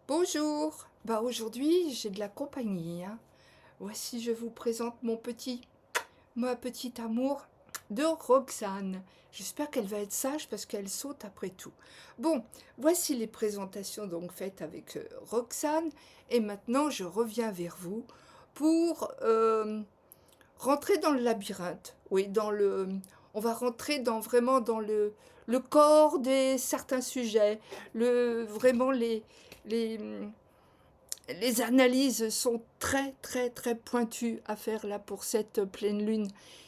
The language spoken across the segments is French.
Bonjour, aujourd'hui j'ai de la compagnie, hein. Voici, je vous présente ma petite amour de Roxane. J'espère qu'elle va être sage parce qu'elle saute après tout. Bon, voici les présentations donc faites avec Roxane et maintenant je reviens vers vous pour rentrer dans le labyrinthe. Oui, on va rentrer vraiment dans le corps des certains sujets, vraiment les, les analyses sont très très très pointues à faire là pour cette pleine lune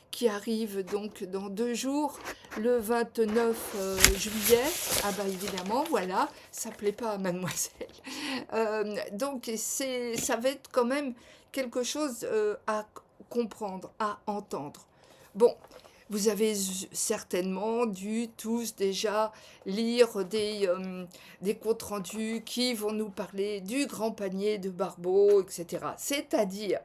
qui arrive donc dans 2 jours, le 29 juillet. Ah bah évidemment, voilà, ça plaît pas à mademoiselle. Donc ça va être quand même quelque chose à comprendre, à entendre. Bon, vous avez certainement dû tous déjà lire des comptes rendus qui vont nous parler du grand panier de Barbeau, etc. C'est-à-dire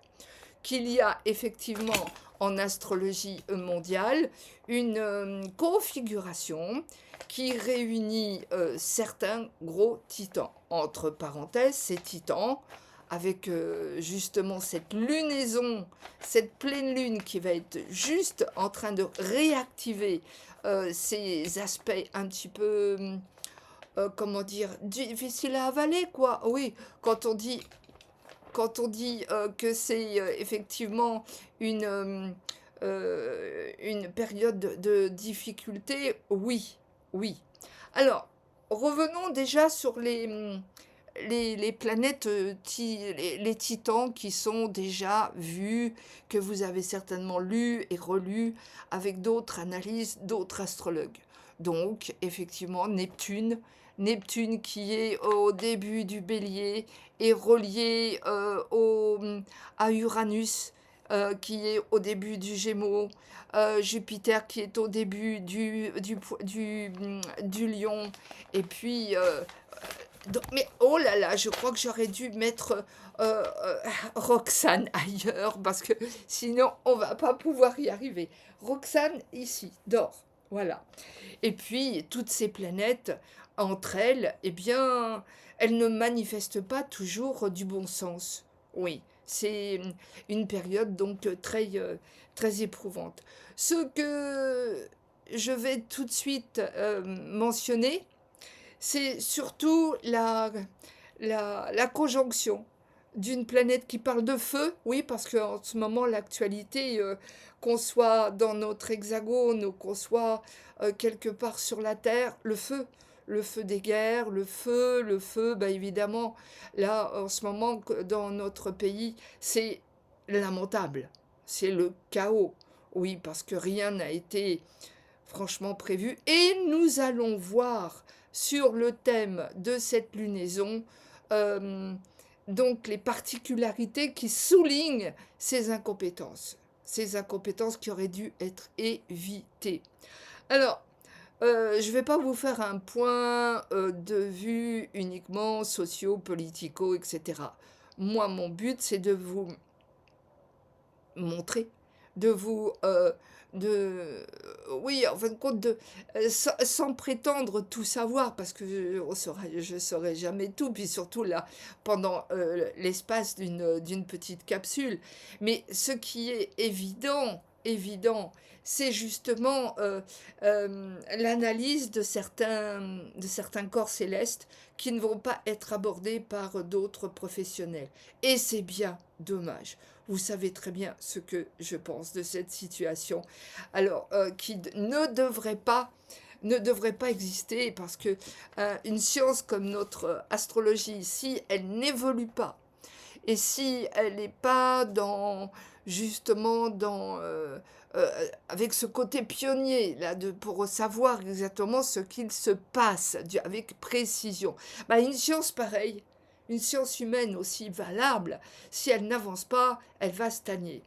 qu'il y a effectivement en astrologie mondiale une configuration qui réunit certains gros titans. Entre parenthèses, ces titans, avec justement cette lunaison, cette pleine lune qui va être juste en train de réactiver ces aspects un petit peu, comment dire, difficiles à avaler, quoi. Oui, quand on dit que c'est effectivement une, une période de difficulté, oui, oui. Alors, revenons déjà sur les planètes, les titans qui sont déjà vus, que vous avez certainement lus et relus avec d'autres analyses, d'autres astrologues. Donc, effectivement, Neptune qui est au début du bélier est relié à Uranus qui est au début du Gémeaux, Jupiter qui est au début du Lion, et puis mais oh là là, je crois que j'aurais dû mettre Roxane ailleurs parce que sinon on va pas pouvoir y arriver. Roxane ici, dort. Voilà. Et puis toutes ces planètes entre elles, eh bien, elles ne manifestent pas toujours du bon sens. Oui, c'est une période donc très éprouvante. Ce que je vais tout de suite mentionner, c'est surtout la conjonction d'une planète qui parle de feu, oui, parce qu'en ce moment, l'actualité, qu'on soit dans notre hexagone ou qu'on soit quelque part sur la Terre, le feu des guerres, le feu, bah évidemment, là, en ce moment, dans notre pays, c'est lamentable, c'est le chaos, oui, parce que rien n'a été franchement prévu. Et nous allons voir sur le thème de cette lunaison euh, donc les particularités qui soulignent ces incompétences qui auraient dû être évitées. Alors, je ne vais pas vous faire un point de vue uniquement socio-politico, etc. Moi, mon but, c'est de vous montrer, de vous, oui, en fin de compte, sans prétendre tout savoir, parce que je saurais jamais tout, puis surtout là, pendant l'espace d'une petite capsule. Mais ce qui est évident, c'est justement l'analyse de certains corps célestes qui ne vont pas être abordés par d'autres professionnels. Et c'est bien dommage. Vous savez très bien ce que je pense de cette situation. Alors, qui ne devrait pas exister parce que une science comme notre astrologie, si elle n'évolue pas et si elle n'est pas justement avec ce côté pionnier là pour savoir exactement ce qu'il se passe avec précision, bah, une science pareille, une science humaine aussi valable, si elle n'avance pas, elle va stagner.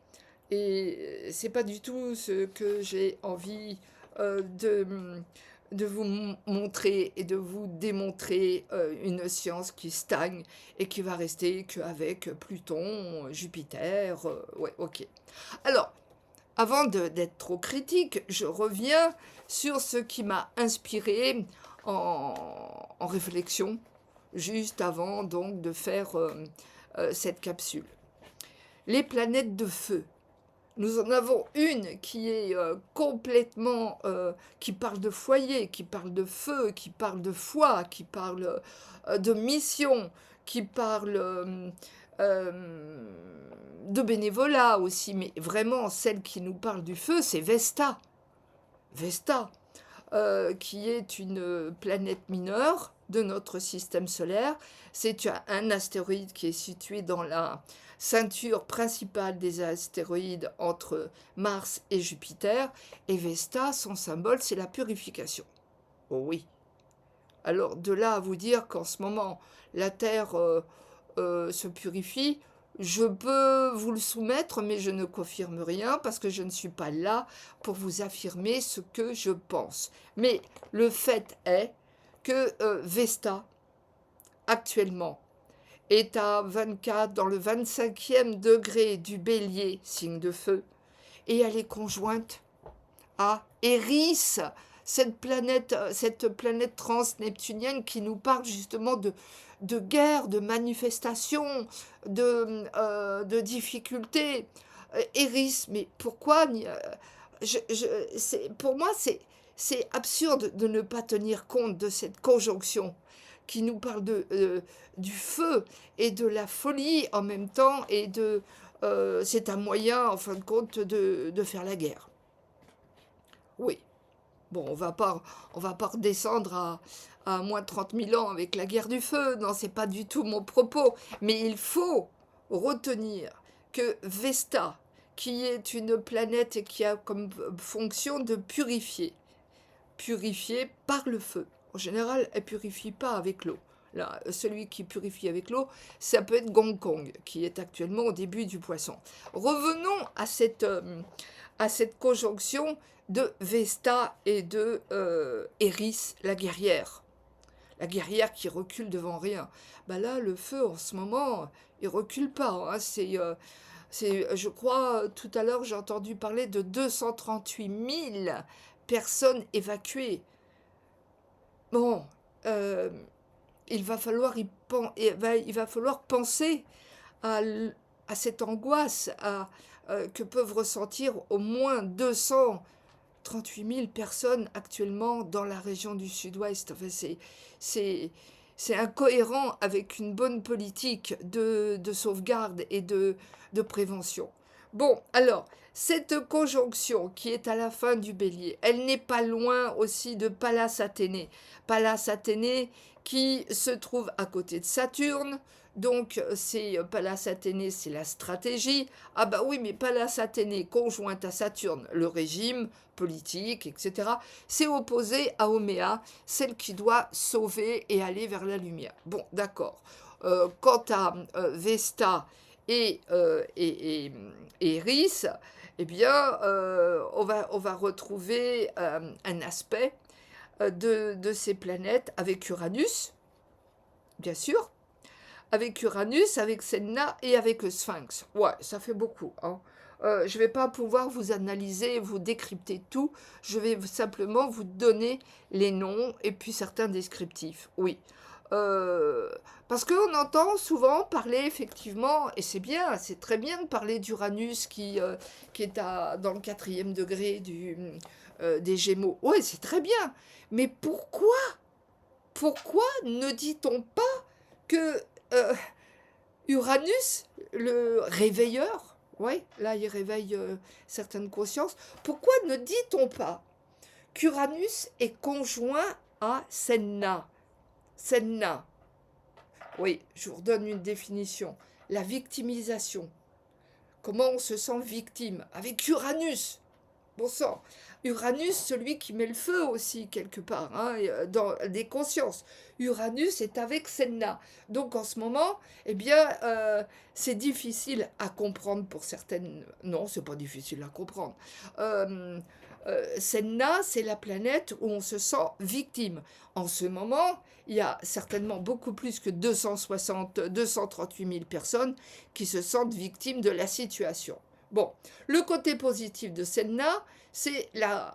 Et c'est pas du tout ce que j'ai envie de vous montrer et de vous démontrer une science qui stagne et qui va rester qu'avec Pluton, Jupiter. Ouais, ok. Alors, avant d'être trop critique, je reviens sur ce qui m'a inspiré en réflexion. juste avant donc de faire cette capsule. Les planètes de feu. Nous en avons une qui est complètement, qui parle de foyer, qui parle de feu, qui parle de foi, qui parle de mission, qui parle de bénévolat aussi, mais vraiment celle qui nous parle du feu, c'est Vesta. Vesta, qui est une planète mineure de notre système solaire. C'est un astéroïde qui est situé dans la ceinture principale des astéroïdes entre Mars et Jupiter. Et Vesta, son symbole, c'est la purification. Oh oui. Alors de là à vous dire qu'en ce moment, la Terre se purifie, je peux vous le soumettre, mais je ne confirme rien parce que je ne suis pas là pour vous affirmer ce que je pense. Mais le fait est que Vesta, actuellement, est à 24, dans le 25e degré du Bélier, signe de feu, et elle est conjointe à Eris, cette planète transneptunienne qui nous parle justement de guerre, de manifestation, de difficultés. Eris, mais pourquoi pour moi, c'est absurde de ne pas tenir compte de cette conjonction qui nous parle du feu et de la folie en même temps, et c'est un moyen, en fin de compte, de faire la guerre. Oui. Bon, on va pas redescendre à moins 30 000 ans avec la guerre du feu. Non, c'est pas du tout mon propos. Mais il faut retenir que Vesta, qui est une planète et qui a comme fonction de purifier par le feu. En général, elle purifie pas avec l'eau. Là, celui qui purifie avec l'eau, ça peut être Gong Kong, qui est actuellement au début du poisson. Revenons à cette conjonction de Vesta et de Eris, la guerrière qui recule devant rien. Bah là, le feu, en ce moment, il recule pas. Hein. Je crois, tout à l'heure, j'ai entendu parler de 238 000 personnes évacuées. Bon, il va falloir penser à cette angoisse que peuvent ressentir au moins 238 000 personnes actuellement dans la région du Sud-Ouest. Enfin, c'est incohérent avec une bonne politique de sauvegarde et de prévention. Bon, alors, cette conjonction qui est à la fin du Bélier, elle n'est pas loin aussi de Pallas Athénée. Pallas Athénée qui se trouve à côté de Saturne. Donc, Pallas Athénée, c'est la stratégie. Ah bah oui, mais Pallas Athénée conjointe à Saturne, le régime politique, etc. C'est opposé à Oméa, celle qui doit sauver et aller vers la lumière. Bon, d'accord. Quant à Vesta et Eris, eh bien, on va retrouver un aspect de ces planètes avec Uranus, bien sûr, avec Uranus, avec Senna et avec le Sphinx. Ouais, ça fait beaucoup. Hein. Je ne vais pas pouvoir vous analyser, vous décrypter tout. Je vais simplement vous donner les noms et puis certains descriptifs. Oui. Parce qu'on entend souvent parler effectivement, et c'est bien, c'est très bien de parler d'Uranus qui est dans le 4e degré des Gémeaux. Oui, c'est très bien. Mais pourquoi ne dit-on pas que Uranus, le réveilleur, ouais, là il réveille certaines consciences, pourquoi ne dit-on pas qu'Uranus est conjoint à Senna? Senna, oui, je vous redonne une définition. La victimisation. Comment on se sent victime avec Uranus? Bon sang, Uranus, celui qui met le feu aussi, quelque part, hein, dans des consciences. Uranus est avec Senna. Donc en ce moment, eh bien, c'est difficile à comprendre pour certaines... Non, c'est pas difficile à comprendre. Senna, c'est la planète où on se sent victime. En ce moment, il y a certainement beaucoup plus que 238 000 personnes qui se sentent victimes de la situation. Bon, le côté positif de Senna, c'est la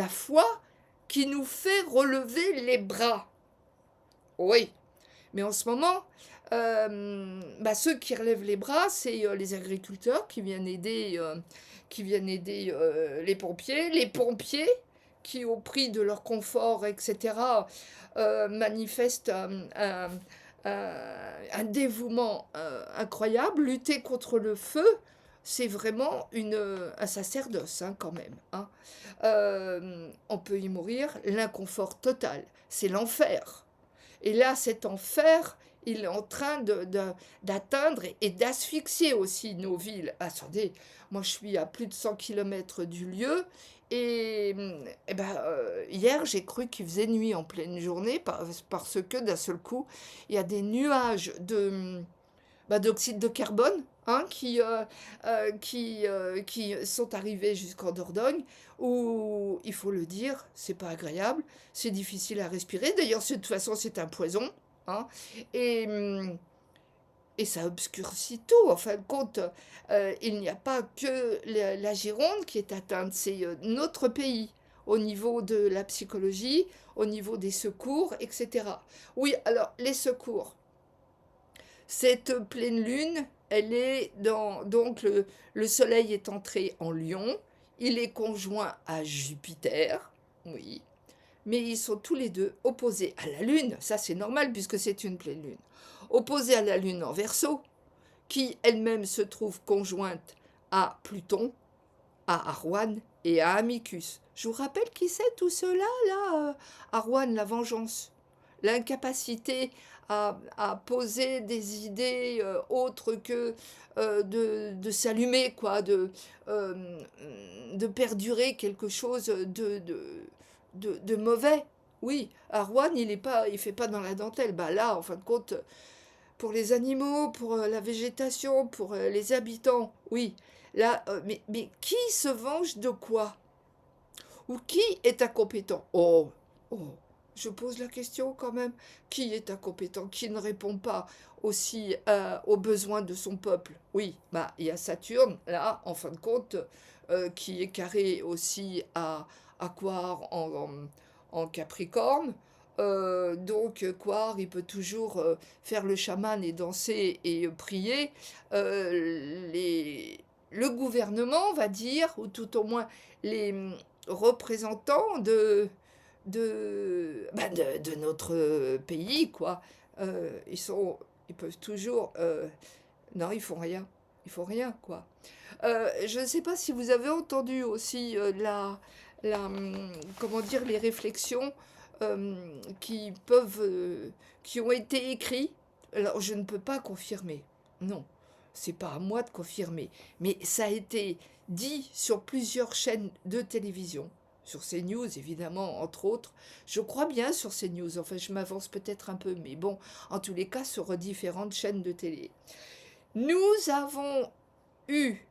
foi qui nous fait relever les bras. Oui, Mais en ce moment, ceux qui relèvent les bras, c'est les agriculteurs qui viennent aider les pompiers qui, au prix de leur confort, etc., manifestent un dévouement incroyable. Lutter contre le feu, c'est vraiment un sacerdoce, hein, quand même. Hein. On peut y mourir, l'inconfort total, c'est l'enfer. Et là, cet enfer, il est en train d'atteindre et d'asphyxier aussi nos villes. Attendez, moi je suis à plus de 100 kilomètres du lieu, et, hier j'ai cru qu'il faisait nuit en pleine journée parce que d'un seul coup, il y a des nuages d'oxyde de carbone, hein, qui sont arrivés jusqu'en Dordogne, où, il faut le dire, c'est pas agréable, c'est difficile à respirer. D'ailleurs, de toute façon, c'est un poison. Hein, et, hum, et ça obscurcit tout. En fin de compte, il n'y a pas que la Gironde qui est atteinte, c'est notre pays, au niveau de la psychologie, au niveau des secours, etc. Oui, alors, les secours. Cette pleine lune, elle est dans... Donc le Soleil est entré en Lion, il est conjoint à Jupiter, oui, mais ils sont tous les deux opposés à la Lune, ça c'est normal puisque c'est une pleine lune, opposés à la Lune en Verseau, qui elle-même se trouve conjointe à Pluton, à Arwan et à Amicus. Je vous rappelle qui c'est tout cela là, Arwan, la vengeance, l'incapacité à poser des idées autres que de s'allumer, quoi, de perdurer quelque chose de mauvais. Oui, Arwan, il fait pas dans la dentelle. Bah là, en fin de compte, pour les animaux, pour la végétation, pour les habitants, oui. Là, mais qui se venge de quoi? Ou qui est incompétent? Oh, oh, je pose la question quand même. Qui est incompétent? Qui ne répond pas aussi aux besoins de son peuple? Oui, bah il y a Saturne, là, en fin de compte, qui est carré aussi à Aquaire en Capricorne. Donc, Quar, il peut toujours faire le chaman et danser et prier. Le gouvernement, on va dire, ou tout au moins les représentants de notre pays, quoi. Ils peuvent toujours... non, ils font rien. Ils font rien, quoi. Je ne sais pas si vous avez entendu aussi comment dire, les réflexions qui ont été écrites. Alors, je ne peux pas confirmer. Non, c'est pas à moi de confirmer. Mais ça a été dit sur plusieurs chaînes de télévision. Sur CNews, évidemment, entre autres. Je crois bien sur CNews. Enfin, je m'avance peut-être un peu. Mais bon, en tous les cas, sur différentes chaînes de télé. Nous avons eu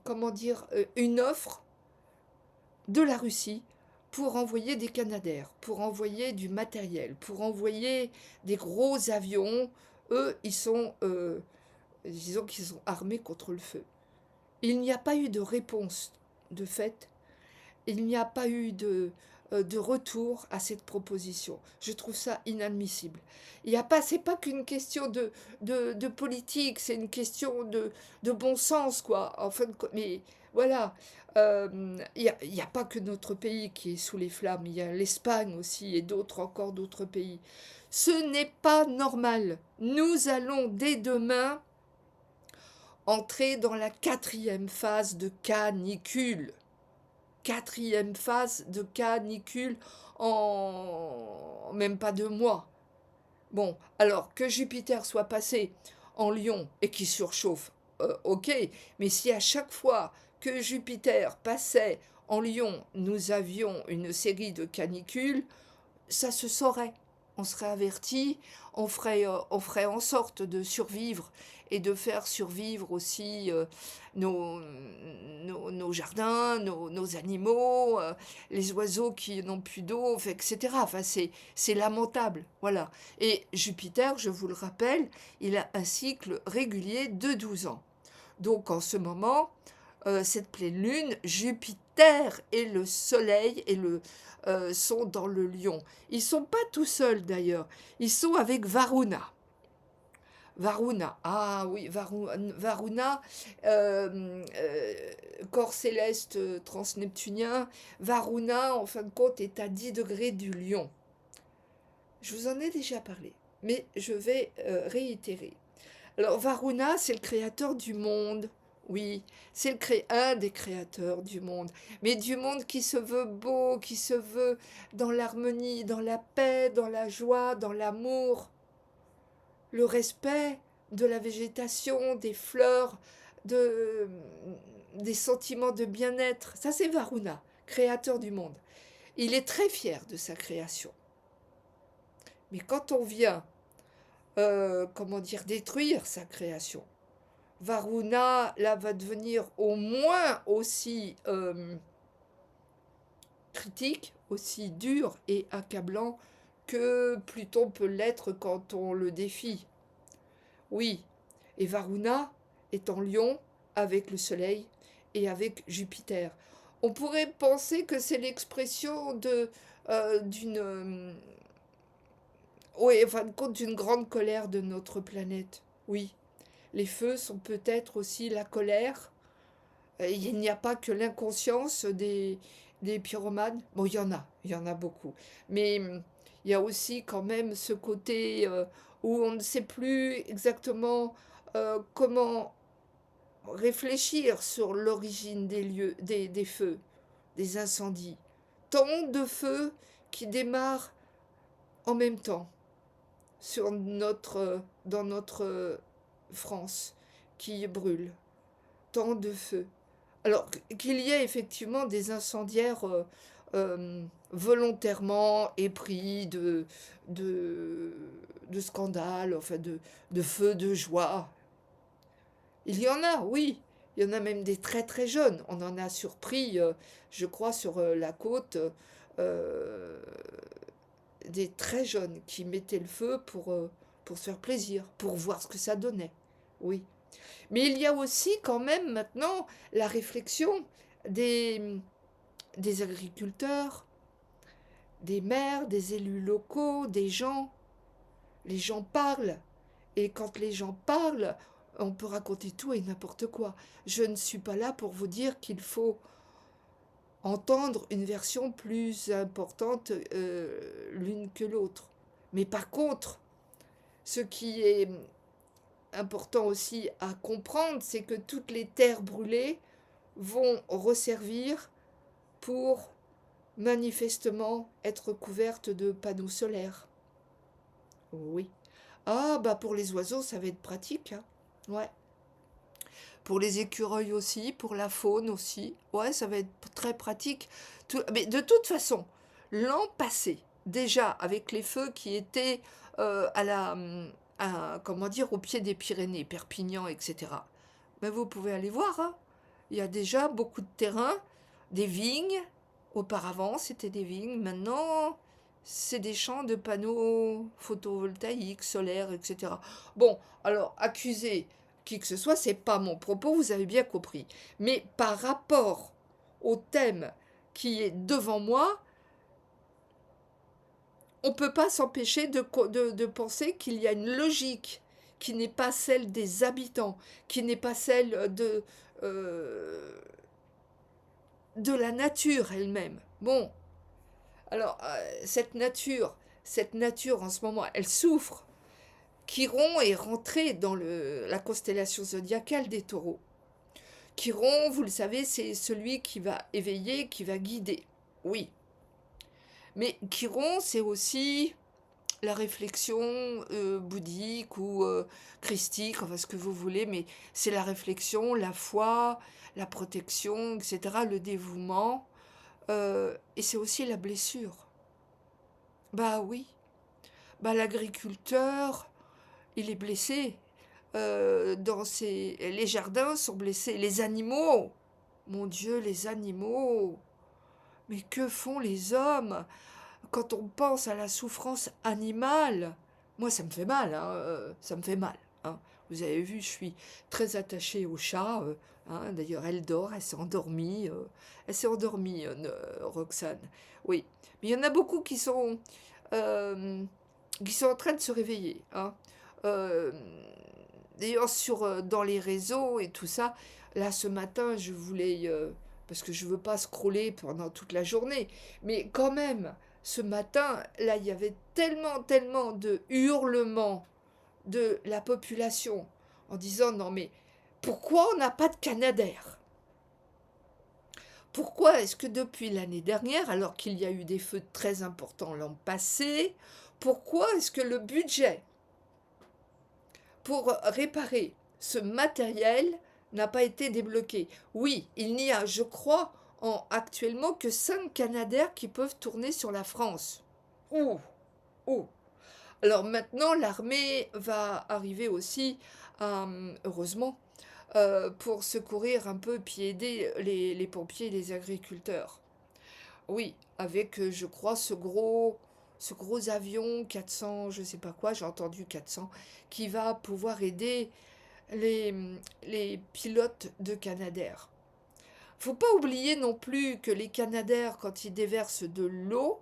comment dire, une offre de la Russie pour envoyer des Canadair, pour envoyer du matériel, pour envoyer des gros avions. Eux, disons qu'ils sont armés contre le feu. Il n'y a pas eu de réponse de fait. Il n'y a pas eu de retour à cette proposition. Je trouve ça inadmissible. C'est pas qu'une question de politique, c'est une question de bon sens, quoi. Mais voilà, il n'y a pas que notre pays qui est sous les flammes, il y a l'Espagne aussi et encore d'autres pays. Ce n'est pas normal. Nous allons dès demain entrer dans la 4e phase de canicule. 4e phase de canicule en même pas 2 mois. Bon, alors que Jupiter soit passé en Lion et qu'il surchauffe, ok, mais si à chaque fois que Jupiter passait en Lion, nous avions une série de canicules, ça se saurait. On serait averti, on ferait en sorte de survivre et de faire survivre aussi nos jardins, nos animaux, les oiseaux qui n'ont plus d'eau, etc. Enfin, c'est lamentable. Voilà. Et Jupiter, je vous le rappelle, il a un cycle régulier de 12 ans. Donc en ce moment, cette pleine lune, Jupiter et le Soleil sont dans le Lion. Ils sont pas tout seuls d'ailleurs, ils sont avec Varuna. Varuna, ah oui, Varuna, corps céleste transneptunien. Varuna, en fin de compte, est à 10 degrés du Lion. Je vous en ai déjà parlé, mais je vais réitérer. Alors, Varuna, c'est le créateur du monde. Oui, c'est un des créateurs du monde. Mais du monde qui se veut beau, qui se veut dans l'harmonie, dans la paix, dans la joie, dans l'amour, le respect de la végétation, des fleurs, de, des sentiments de bien-être. Ça, c'est Varuna, créateur du monde. Il est très fier de sa création. Mais quand on vient, comment dire, détruire sa création, Varuna, là, va devenir au moins aussi critique, aussi dur et accablant que Pluton peut l'être quand on le défie. Oui, et Varuna est en Lion avec le Soleil et avec Jupiter. On pourrait penser que c'est l'expression d'une oui, en fin de compte, d'une grande colère de notre planète. Oui, les feux sont peut-être aussi la colère. Il n'y a pas que l'inconscience des pyromanes. Bon, il y en a beaucoup. Mais il y a aussi quand même ce côté où on ne sait plus exactement comment réfléchir sur l'origine des lieux, des feux, des incendies. Tant de feux qui démarrent en même temps dans notre France qui brûle. Tant de feux. Alors qu'il y ait effectivement des incendiaires volontairement épris de, de scandales, enfin de feux de joie. Il y en a, oui. Il y en a même des très très jeunes. On en a surpris, je crois, sur la côte, euh, des très jeunes qui mettaient le feu pour se faire plaisir, pour voir ce que ça donnait. Oui. Mais il y a aussi quand même maintenant la réflexion des, des agriculteurs, des maires, des élus locaux, des gens. Les gens parlent. Et quand les gens parlent, on peut raconter tout et n'importe quoi. Je ne suis pas là pour vous dire qu'il faut entendre une version plus importante l'une que l'autre. Mais par contre, ce qui est important aussi à comprendre, c'est que toutes les terres brûlées vont resservir pour manifestement être couvertes de panneaux solaires. Oui. Ah, bah pour les oiseaux, ça va être pratique. Hein. Ouais. Pour les écureuils aussi, pour la faune aussi. Ouais, ça va être très pratique. Mais de toute façon, l'an passé, déjà avec les feux qui étaient comment dire, au pied des Pyrénées, Perpignan, etc. Ben vous pouvez aller voir. Hein. Il y a déjà beaucoup de terrain, des vignes. Auparavant, c'était des vignes. Maintenant, c'est des champs de panneaux photovoltaïques, solaires, etc. Bon, alors, accuser qui que ce soit, c'est pas mon propos, vous avez bien compris. Mais par rapport au thème qui est devant moi, on ne peut pas s'empêcher de penser qu'il y a une logique qui n'est pas celle des habitants, qui n'est pas celle de la nature elle-même. Bon, alors cette nature en ce moment, elle souffre. Chiron est rentré dans la constellation zodiacale des taureaux. Chiron, vous le savez, c'est celui qui va éveiller, qui va guider. Oui. Mais Chiron, c'est aussi la réflexion bouddhique ou christique, enfin ce que vous voulez, mais c'est la réflexion, la foi, la protection, etc., le dévouement. Et c'est aussi la blessure. Bah oui. Bah l'agriculteur, il est blessé. Les jardins sont blessés. Les animaux, mon Dieu, les animaux. Mais que font les hommes quand on pense à la souffrance animale? Moi, ça me fait mal, hein, ça me fait mal. Hein. Vous avez vu, je suis très attachée aux chats. Hein. D'ailleurs, elle dort, elle s'est endormie, Roxane. Oui, mais il y en a beaucoup euh, qui sont en train de se réveiller. Hein. Euh, D'ailleurs, dans les réseaux et tout ça, là, ce matin, je voulais, parce que je veux pas scroller pendant toute la journée, mais quand même, ce matin, là, il y avait tellement, tellement de hurlements de la population en disant non mais pourquoi on n'a pas de Canadair? Pourquoi est-ce que depuis l'année dernière, alors qu'il y a eu des feux très importants l'an passé, pourquoi est-ce que le budget pour réparer ce matériel n'a pas été débloqué? Oui, il n'y a, je crois, actuellement que 5 Canadair qui peuvent tourner sur la France. Ouh, ouh. Alors maintenant, l'armée va arriver aussi, heureusement, pour secourir un peu, puis aider les pompiers et les agriculteurs. Oui, avec, je crois, ce gros avion 400, je sais pas quoi, j'ai entendu 400, qui va pouvoir aider les, les pilotes de Canadair. Faut pas oublier non plus que les Canadair, quand ils déversent de l'eau,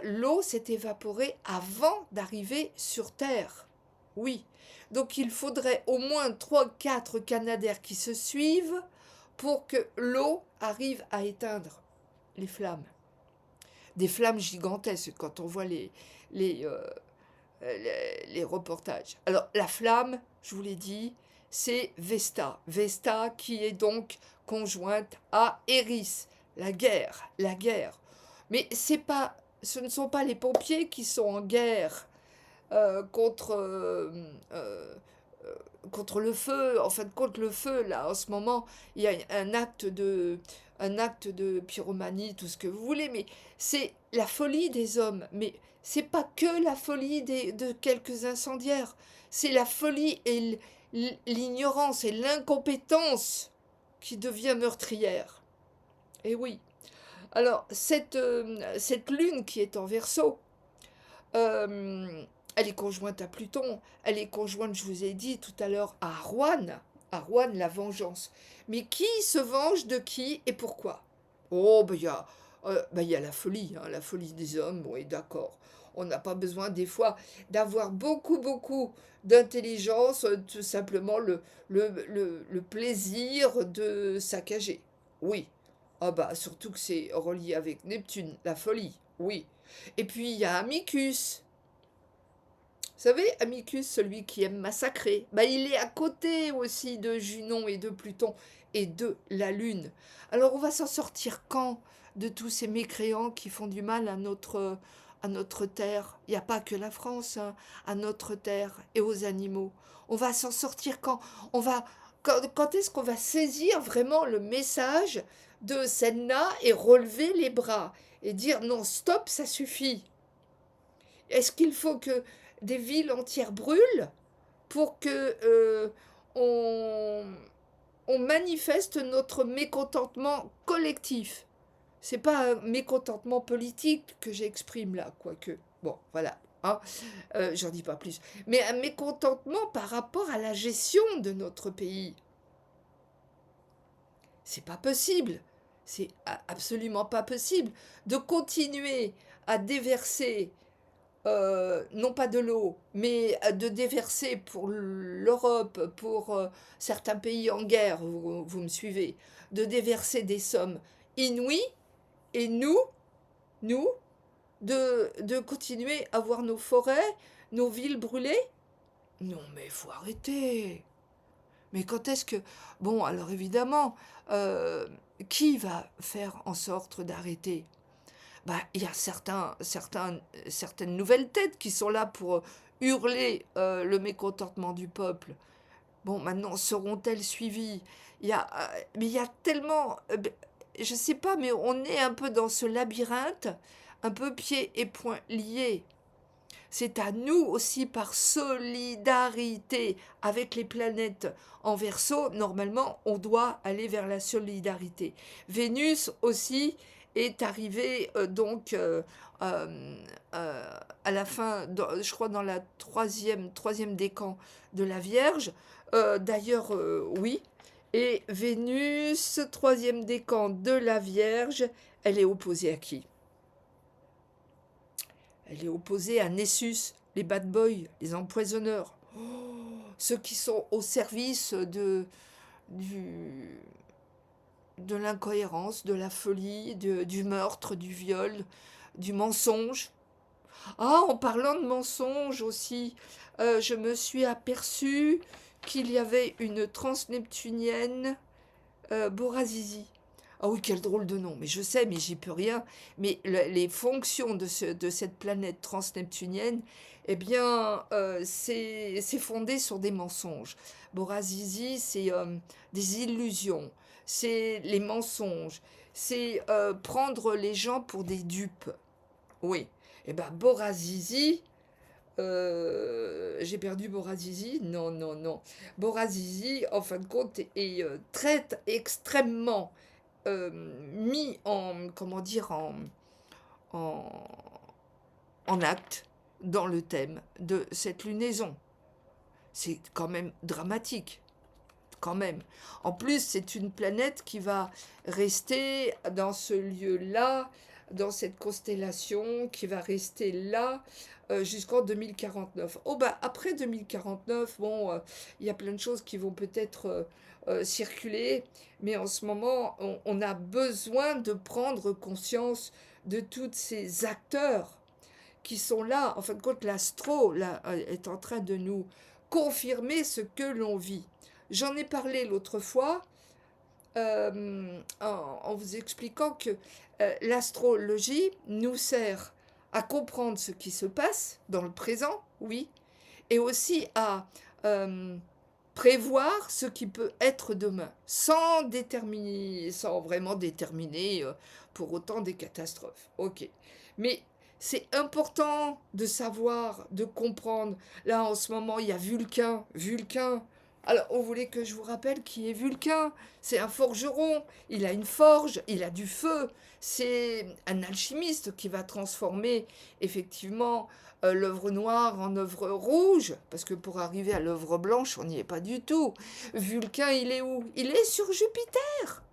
l'eau s'est évaporée avant d'arriver sur Terre. Oui. Donc il faudrait au moins trois quatre Canadair qui se suivent pour que l'eau arrive à éteindre les flammes. Des flammes gigantesques quand on voit les, euh, les reportages. Alors la flamme, je vous l'ai dit, c'est Vesta. Vesta qui est donc conjointe à Eris. La guerre, la guerre. Mais ce ne sont pas les pompiers qui sont en guerre contre, contre le feu. En fait, contre le feu, là, en ce moment, il y a un acte de pyromanie, tout ce que vous voulez, mais c'est la folie des hommes. Mais c'est pas que la folie de quelques incendiaires, c'est la folie et l'ignorance et l'incompétence qui devient meurtrière. Et oui. Alors, cette lune qui est en Verseau, euh, elle est conjointe à Pluton, elle est conjointe, je vous ai dit tout à l'heure, à Rouen, la vengeance. Mais qui se venge de qui et pourquoi? Oh, il y a la folie, hein, la folie des hommes, bon, et d'accord. On n'a pas besoin des fois d'avoir beaucoup, beaucoup d'intelligence, tout simplement le plaisir de saccager. Oui. Ah bah, surtout que c'est relié avec Neptune, la folie, oui. Et puis il y a Amicus. Vous savez, Amicus, celui qui aime massacrer, bah, il est à côté aussi de Junon et de Pluton et de la Lune. Alors on va s'en sortir quand de tous ces mécréants qui font du mal à notre terre? Il n'y a pas que la France, hein, à notre terre et aux animaux. On va s'en sortir quand? Quand est-ce qu'on va saisir vraiment le message de Senna et relever les bras et dire non, stop, ça suffit? Est-ce qu'il faut que des villes entières brûlent pour que on, on manifeste notre mécontentement collectif? C'est pas un mécontentement politique que j'exprime là, quoique. Bon, voilà. Hein, j'en dis pas plus. Mais un mécontentement par rapport à la gestion de notre pays. C'est pas possible. C'est absolument pas possible de continuer à déverser non pas de l'eau, mais de déverser pour l'Europe, pour certains pays en guerre, vous me suivez, de déverser des sommes inouïes, et nous, de continuer à voir nos forêts, nos villes brûlées? Non, mais il faut arrêter. Mais quand est-ce que... Bon, alors évidemment, euh, qui va faire en sorte d'arrêter? Bah, il y a certaines nouvelles têtes qui sont là pour hurler le mécontentement du peuple. Bon, maintenant, seront-elles suivies? Mais il y a tellement... je sais pas, mais on est un peu dans ce labyrinthe, un peu pieds et poings liés. C'est à nous aussi, par solidarité avec les planètes en Verseau, normalement, on doit aller vers la solidarité. Vénus aussi est arrivée euh, à la fin, je crois dans la troisième décan de la Vierge. D'ailleurs, oui, Et Vénus, troisième décan de la Vierge, elle est opposée à qui? Elle est opposée à Nessus, les bad boys, les empoisonneurs, ceux qui sont au service du, de l'incohérence, de la folie, du meurtre, du viol, du mensonge. Ah, en parlant de mensonge aussi, je me suis aperçue qu'il y avait une transneptunienne Borazizi. Ah oui, quel drôle de nom, mais je sais, mais j'y peux rien. Mais les fonctions de cette planète transneptunienne, eh bien, c'est fondé sur des mensonges. Borazizi, c'est des illusions, c'est les mensonges, c'est prendre les gens pour des dupes. Oui. Eh bien, Borazizi, j'ai perdu Borazizi. Non, non, non. Borazizi, en fin de compte, est très extrêmement mis en, comment dire, en, en acte dans le thème de cette lunaison. C'est quand même dramatique, quand même. En plus, c'est une planète qui va rester dans ce lieu-là, dans cette constellation, qui va rester là jusqu'en 2049. Oh bah après 2049, bon, il y a plein de choses qui vont peut-être circuler, mais en ce moment, on a besoin de prendre conscience de tous ces acteurs qui sont là. En fin de compte, l'astro là, est en train de nous confirmer ce que l'on vit. J'en ai parlé l'autre fois en vous expliquant que l'astrologie nous sert à comprendre ce qui se passe dans le présent, oui, et aussi à prévoir ce qui peut être demain, sans déterminer, sans vraiment déterminer pour autant des catastrophes. Ok. Mais c'est important de savoir, de comprendre. Là, en ce moment, il y a Vulcain. Vulcain. Alors, vous voulez que je vous rappelle qui est Vulcain? C'est un forgeron. Il a une forge, il a du feu. C'est un alchimiste qui va transformer effectivement l'œuvre noire en œuvre rouge, parce que pour arriver à l'œuvre blanche, on n'y est pas du tout. Vulcain, il est où? Il est sur Jupiter.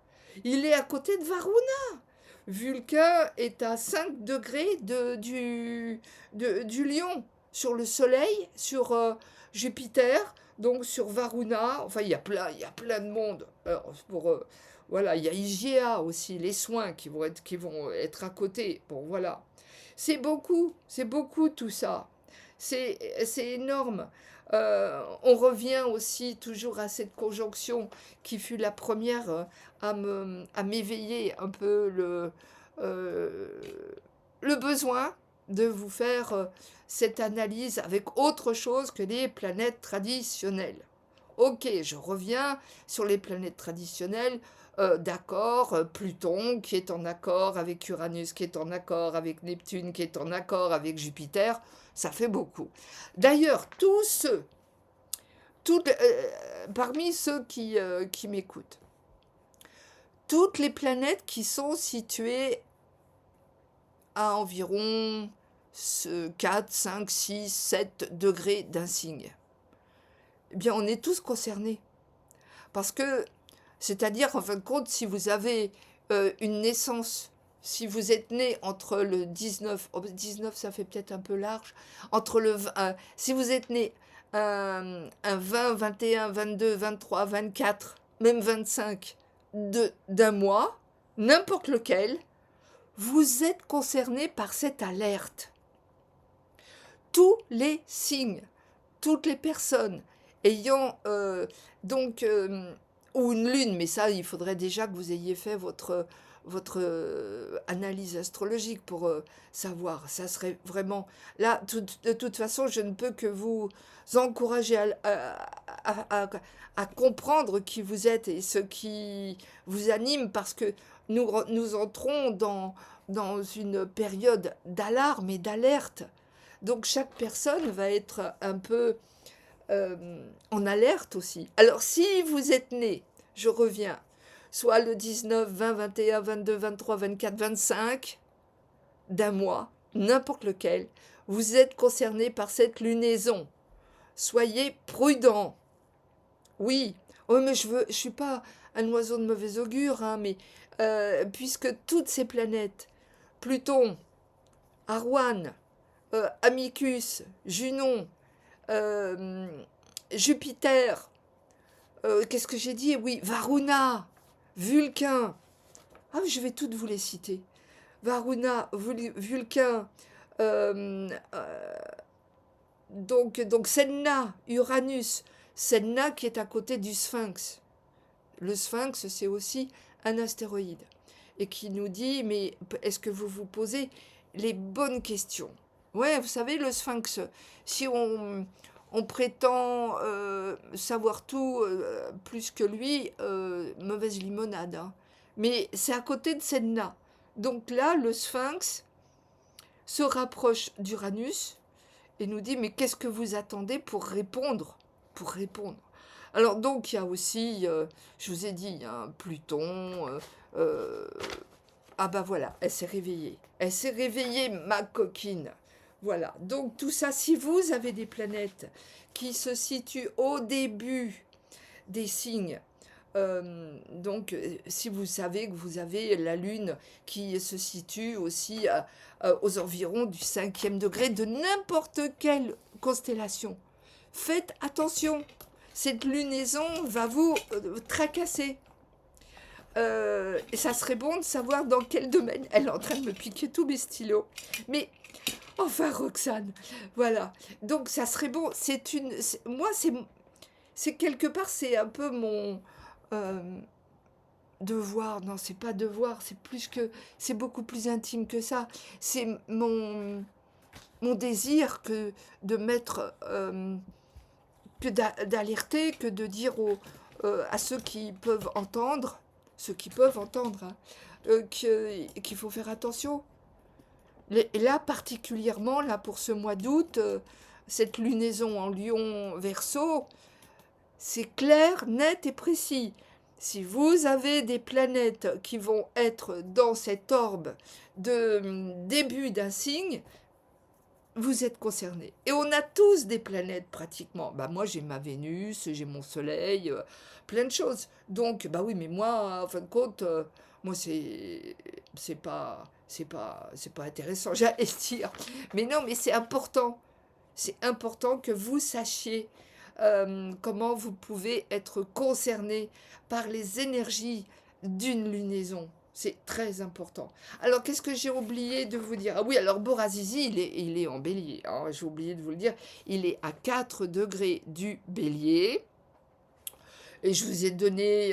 Il est à côté de Varuna. Vulcain est à 5 degrés du lion, sur le Soleil, sur Jupiter, donc sur Varuna. Enfin, il y a plein de monde. Alors, voilà, il y a Hygiea aussi, les soins qui vont être à côté. Bon, voilà. C'est beaucoup tout ça. C'est énorme. On revient aussi toujours à cette conjonction qui fut la première à m'éveiller un peu euh, le besoin de vous faire cette analyse avec autre chose que les planètes traditionnelles. Ok, je reviens sur les planètes traditionnelles. D'accord, Pluton qui est en accord avec Uranus, qui est en accord avec Neptune, qui est en accord avec Jupiter, ça fait beaucoup. D'ailleurs, parmi ceux qui m'écoutent, toutes les planètes qui sont situées à environ 4, 5, 6, 7 degrés d'un signe, eh bien, on est tous concernés. Parce que, c'est-à-dire, en fin de compte, si vous avez une naissance, si vous êtes né entre le 19, 19 ça fait peut-être un peu large, si vous êtes né un 20, 21, 22, 23, 24, même 25 d'un mois, n'importe lequel, vous êtes concerné par cette alerte. Tous les signes, toutes les personnes ayant ou une lune, mais ça, il faudrait déjà que vous ayez fait votre analyse astrologique pour savoir. Ça serait vraiment... Là, de toute façon, je ne peux que vous encourager à comprendre qui vous êtes et ce qui vous anime, parce que nous entrons dans une période d'alarme et d'alerte. Donc chaque personne va être un peu en alerte aussi. Alors si vous êtes né, je reviens, soit le 19, 20, 21, 22, 23, 24, 25 d'un mois, n'importe lequel, vous êtes concerné par cette lunaison. Soyez prudents. Oui, Oh, mais je suis pas un oiseau de mauvais augure, hein, mais puisque toutes ces planètes, Pluton, Arwan, Amicus, Junon, euh, Jupiter, qu'est-ce que j'ai dit? Oui, Varuna, Vulcain. Ah, je vais toutes vous les citer. Varuna, Vulcain, euh, euh, donc Senna, Uranus, Senna qui est à côté du Sphinx. Le Sphinx, c'est aussi un astéroïde. Et qui nous dit, mais est-ce que vous vous posez les bonnes questions? Ouais, vous savez, le Sphinx, si on prétend savoir tout plus que lui, mauvaise limonade, hein. Mais c'est à côté de Senna. Donc là, le Sphinx se rapproche d'Uranus et nous dit, mais qu'est-ce que vous attendez pour répondre? Pour répondre. Alors donc il y a aussi, je vous ai dit, hein, Pluton. Euh, ah bah voilà, elle s'est réveillée. Elle s'est réveillée, ma coquine. Voilà, donc tout ça, si vous avez des planètes qui se situent au début des signes, si vous savez que vous avez la Lune qui se situe aussi aux environs du 5e degré de n'importe quelle constellation, faites attention. Cette lunaison va vous tracasser. Et ça serait bon de savoir dans quel domaine. Elle est en train de me piquer tous mes stylos. Mais enfin, Roxane, voilà. Donc ça serait bon. Moi, c'est quelque part, c'est un peu mon euh, devoir. Non, c'est pas devoir. C'est beaucoup plus intime que ça. C'est mon désir que de mettre, que d'alerter, que de dire à ceux qui peuvent entendre, hein, qu'il faut faire attention. Et là, particulièrement, là, pour ce mois d'août, cette lunaison en Lion Verseau, c'est clair, net et précis. Si vous avez des planètes qui vont être dans cet orbe de début d'un signe, vous êtes concernés. Et on a tous des planètes pratiquement. Bah moi j'ai ma Vénus, j'ai mon Soleil, plein de choses. Donc bah oui, mais moi en fin de compte, moi c'est pas intéressant, j'allais dire. Mais non, mais c'est important. C'est important que vous sachiez comment vous pouvez être concerné par les énergies d'une lunaison. C'est très important. Alors, qu'est-ce que j'ai oublié de vous dire? Ah oui, alors Borazizi, il est en bélier, hein, j'ai oublié de vous le dire. Il est à 4 degrés du bélier. Et je vous ai donné,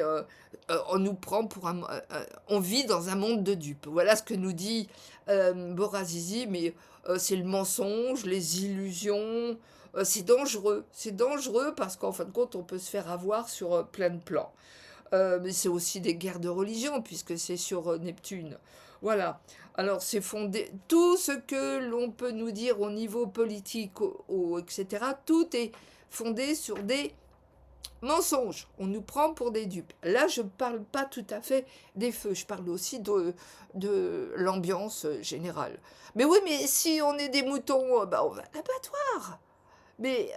on nous prend pour on vit dans un monde de dupes. Voilà ce que nous dit Borazizi, mais c'est le mensonge, les illusions, c'est dangereux parce qu'en fin de compte, on peut se faire avoir sur plein de plans. Mais c'est aussi des guerres de religion, puisque c'est sur Neptune. Voilà. Alors, c'est fondé. Tout ce que l'on peut nous dire au niveau politique, etc., tout est fondé sur des mensonges. On nous prend pour des dupes. Là, je ne parle pas tout à fait des feux, je parle aussi de l'ambiance générale. Mais oui, mais si on est des moutons, bah, on va à l'abattoir. Mais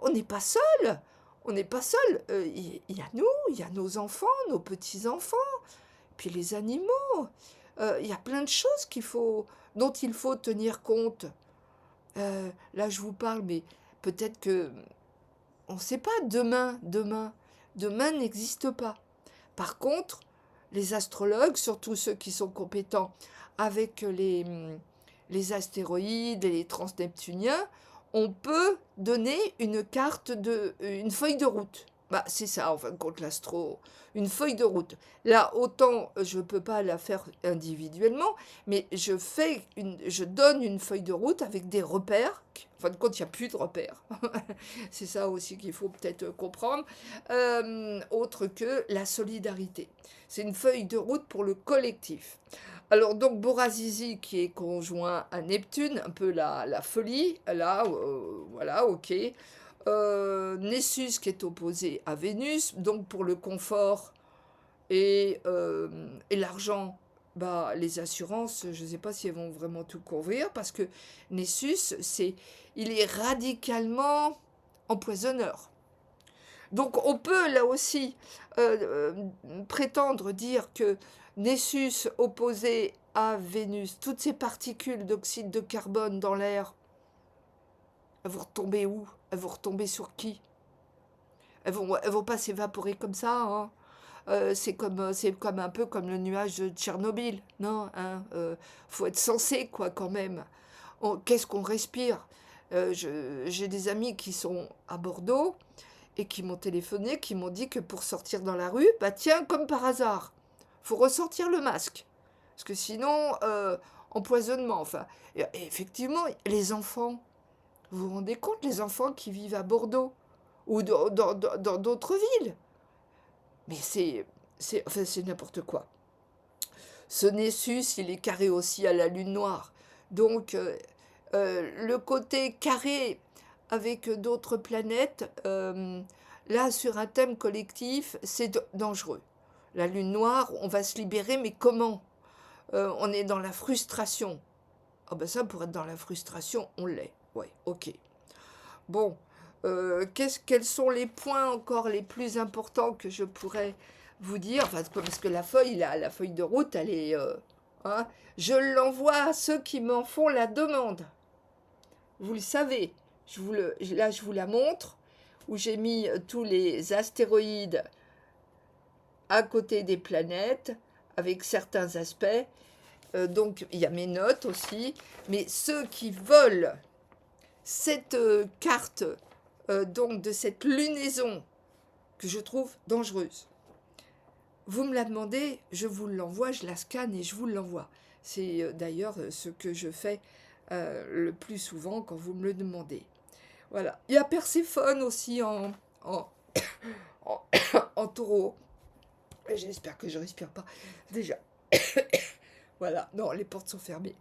on n'est pas seul. On n'est pas seul. Il y a nous, il y a nos enfants, nos petits-enfants, puis les animaux. Il y a plein de choses dont il faut tenir compte. Là, je vous parle, mais peut-être que on ne sait pas demain n'existe pas. Par contre, les astrologues, surtout ceux qui sont compétents avec les astéroïdes et les transneptuniens, on peut donner une feuille de route. Bah, c'est ça, en fin de compte, l'astro, une feuille de route. Là, autant je ne peux pas la faire individuellement, mais je donne une feuille de route avec des repères. En fin de compte, il n'y a plus de repères. C'est ça aussi qu'il faut peut-être comprendre. Autre que la solidarité. C'est une feuille de route pour le collectif. Alors donc Borazizi qui est conjoint à Neptune, un peu la folie, là, voilà, ok. Nessus qui est opposé à Vénus, donc pour le confort et l'argent, bah, les assurances, je ne sais pas si elles vont vraiment tout couvrir, parce que Nessus, il est radicalement empoisonneur. Donc on peut là aussi prétendre dire que Nessus opposé à Vénus, toutes ces particules d'oxyde de carbone dans l'air, elles vont retomber où? Elles vont retomber sur qui? Elles vont pas s'évaporer comme ça, hein. C'est comme un peu comme le nuage de Tchernobyl, non, hein, faut être sensé, quoi, quand même. Qu'est-ce qu'on respire? J'ai des amis qui sont à Bordeaux et qui m'ont téléphoné, qui m'ont dit que pour sortir dans la rue, bah tiens, comme par hasard, faut ressortir le masque. Parce que sinon, empoisonnement, enfin. Et effectivement, les enfants, vous vous rendez compte, les enfants qui vivent à Bordeaux ou dans d'autres villes, mais enfin, c'est n'importe quoi. Ce Nessus, il est carré aussi à la lune noire. Donc, le côté carré avec d'autres planètes, là, sur un thème collectif, c'est dangereux. La lune noire, on va se libérer, mais comment? On est dans la frustration. Ah ben ça, pour être dans la frustration, on l'est. Ouais, ok. Bon, quels sont les points encore les plus importants que je pourrais vous dire? Enfin, parce que la feuille, la feuille de route, elle est... hein, je l'envoie à ceux qui m'en font la demande. Vous le savez. Là, je vous la montre, où j'ai mis tous les astéroïdes à côté des planètes, avec certains aspects. Donc, il y a mes notes aussi. Mais ceux qui veulent cette carte donc de cette lunaison que je trouve dangereuse, vous me la demandez, je vous l'envoie, je la scanne et je vous l'envoie. C'est d'ailleurs ce que je fais le plus souvent quand vous me le demandez. Voilà. Il y a Perséphone aussi en, en, en taureau. J'espère que je ne respire pas. Déjà. Voilà. Non, les portes sont fermées.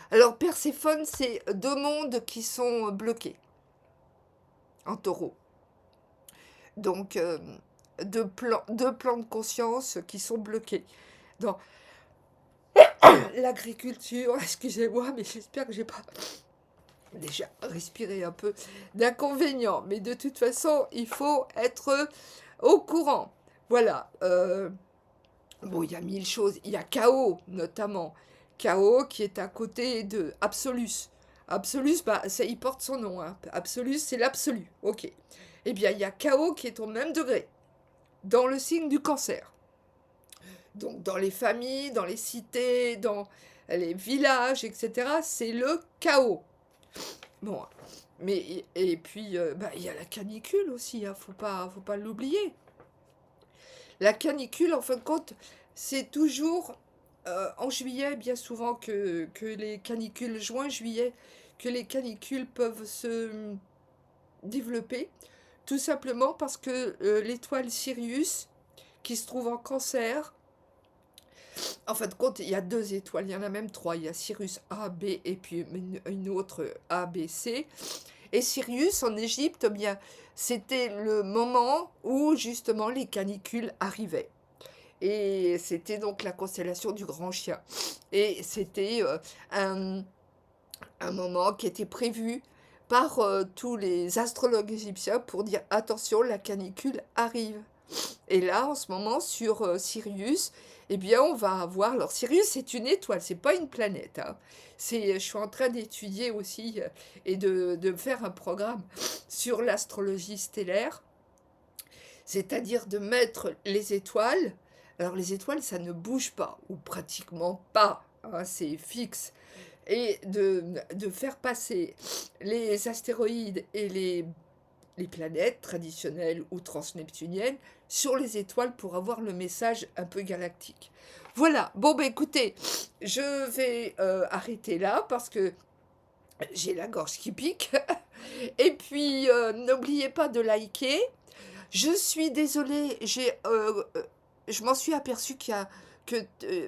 Alors, Perséphone, c'est deux mondes qui sont bloqués en taureau. Donc, deux plans de conscience qui sont bloqués. Dans l'agriculture, excusez-moi, mais j'espère que j'ai pas déjà respiré un peu d'inconvénients. Mais de toute façon, il faut être au courant. Voilà. Bon, il y a mille choses. Il y a Chaos, notamment. Chaos qui est à côté de Absolus. Absolus, bah, ça, il porte son nom. Hein. Absolus, c'est l'absolu. Ok. Eh bien, il y a Chaos qui est au même degré, dans le signe du Cancer. Donc, dans les familles, dans les cités, dans les villages, etc., c'est le chaos. Bon, mais, et puis, bah, il y a la canicule aussi, hein, faut pas l'oublier. La canicule, en fin de compte, c'est toujours en juillet, bien souvent, que les canicules, juin-juillet, que les canicules peuvent se développer, tout simplement parce que l'étoile Sirius, qui se trouve en Cancer, en fin de compte, il y a deux étoiles, il y en a même trois, il y a Sirius A, B et puis une autre A, B, C. Et Sirius, en Égypte, eh bien, c'était le moment où justement les canicules arrivaient. Et c'était donc la constellation du Grand Chien. Et c'était un moment qui était prévu par tous les astrologues égyptiens pour dire attention, la canicule arrive. Et là, en ce moment, sur Sirius, eh bien, on va avoir... Alors, Sirius, c'est une étoile, c'est pas une planète. Hein. Je suis en train d'étudier aussi et de faire un programme sur l'astrologie stellaire, c'est-à-dire de mettre les étoiles. Alors, les étoiles, ça ne bouge pas, ou pratiquement pas, hein, c'est fixe. Et de faire passer les astéroïdes et les planètes traditionnelles ou transneptuniennes sur les étoiles pour avoir le message un peu galactique. Voilà, bon bah écoutez, je vais arrêter là parce que j'ai la gorge qui pique. Et puis n'oubliez pas de liker. Je suis désolée, je m'en suis aperçue il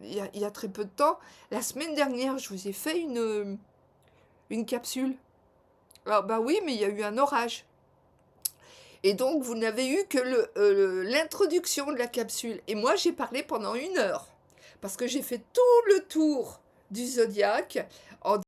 y a très peu de temps. La semaine dernière, je vous ai fait une capsule. Alors bah oui, mais il y a eu un orage. Et donc, vous n'avez eu que l'introduction de la capsule. Et moi, j'ai parlé pendant 1 heure. Parce que j'ai fait tout le tour du zodiaque en